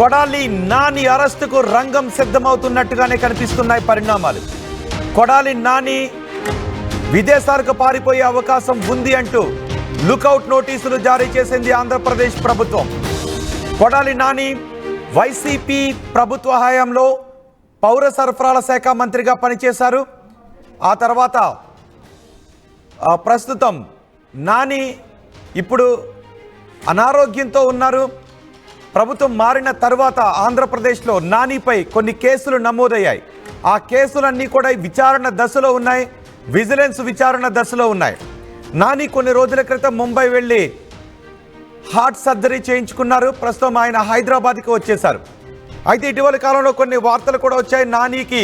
కొడాలి నాని అరెస్టుకు రంగం సిద్ధమవుతున్నట్టుగానే కనిపిస్తున్నాయి పరిణామాలు. కొడాలి నాని విదేశాలకు పారిపోయే అవకాశం ఉంది అంటూ లుకౌట్ నోటీసులు జారీ చేసింది ఆంధ్రప్రదేశ్ ప్రభుత్వం. కొడాలి నాని వైసీపీ ప్రభుత్వ హయాంలో పౌర సరఫరాల శాఖ మంత్రిగా పనిచేశారు. ఆ తర్వాత ప్రస్తుతం నాని ఇప్పుడు అనారోగ్యంతో ఉన్నారు. ప్రభుత్వం మారిన తర్వాత ఆంధ్రప్రదేశ్లో నానిపై కొన్ని కేసులు నమోదయ్యాయి. ఆ కేసులన్నీ కూడా విచారణ దశలో ఉన్నాయి, విజిలెన్స్ విచారణ దశలో ఉన్నాయి. నాని కొన్ని రోజుల క్రితం ముంబై వెళ్ళి హార్ట్ సర్జరీ చేయించుకున్నారు. ప్రస్తుతం ఆయన హైదరాబాద్కి వచ్చేశారు. అయితే ఇటీవల కాలంలో కొన్ని వార్తలు కూడా వచ్చాయి. నానికి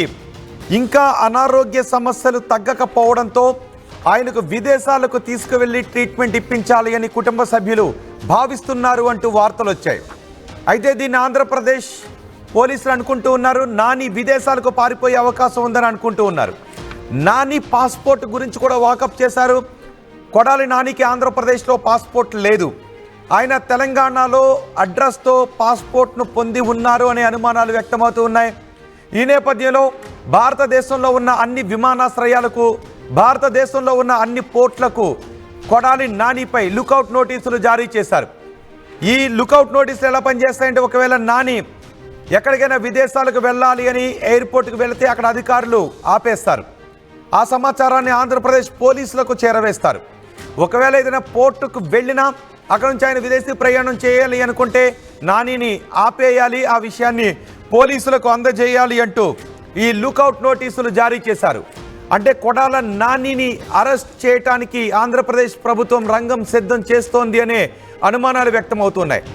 ఇంకా అనారోగ్య సమస్యలు తగ్గకపోవడంతో ఆయనకు విదేశాలకు తీసుకువెళ్ళి ట్రీట్మెంట్ ఇప్పించాలి అని కుటుంబ సభ్యులు భావిస్తున్నారు అంటూ వార్తలు వచ్చాయి. అయితే దీన్ని ఆంధ్రప్రదేశ్ పోలీసులు అనుకుంటూ ఉన్నారు. నాని విదేశాలకు పారిపోయే అవకాశం ఉందని అనుకుంటూ ఉన్నారు. నాని పాస్పోర్ట్ గురించి కూడా వాకప్ చేశారు. కొడాలి నానికి ఆంధ్రప్రదేశ్లో పాస్పోర్ట్ లేదు. ఆయన తెలంగాణలో అడ్రస్తో పాస్పోర్ట్ను పొంది ఉన్నారు అనే అనుమానాలు వ్యక్తమవుతూ ఉన్నాయి. ఈ నేపథ్యంలో భారతదేశంలో ఉన్న అన్ని విమానాశ్రయాలకు, భారతదేశంలో ఉన్న అన్ని పోర్ట్లకు కొడాలి నానిపై లుకౌట్ నోటీసులు జారీ చేశారు. ఈ లుకౌట్ నోటీసులు ఎలా పనిచేస్తాయంటే, ఒకవేళ నాని ఎక్కడికైనా విదేశాలకు వెళ్ళాలి అని ఎయిర్పోర్ట్కి వెళితే అక్కడ అధికారులు ఆపేస్తారు. ఆ సమాచారాన్ని ఆంధ్రప్రదేశ్ పోలీసులకు చేరవేస్తారు. ఒకవేళ ఏదైనా పోర్టుకు వెళ్ళినా అక్కడ నుంచి ఆయన విదేశీ ప్రయాణం చేయాలి అనుకుంటే నానిని ఆపేయాలి, ఆ విషయాన్ని పోలీసులకు అందజేయాలి అంటూ ఈ లుకౌట్ నోటీసులు జారీ చేశారు. అంటే కొడాల నానిని అరెస్ట్ చేయడానికి ఆంధ్రప్రదేశ్ ప్రభుత్వం రంగం సిద్ధం చేస్తోంది అనే అనుమానాలు వ్యక్తమవుతున్నాయి.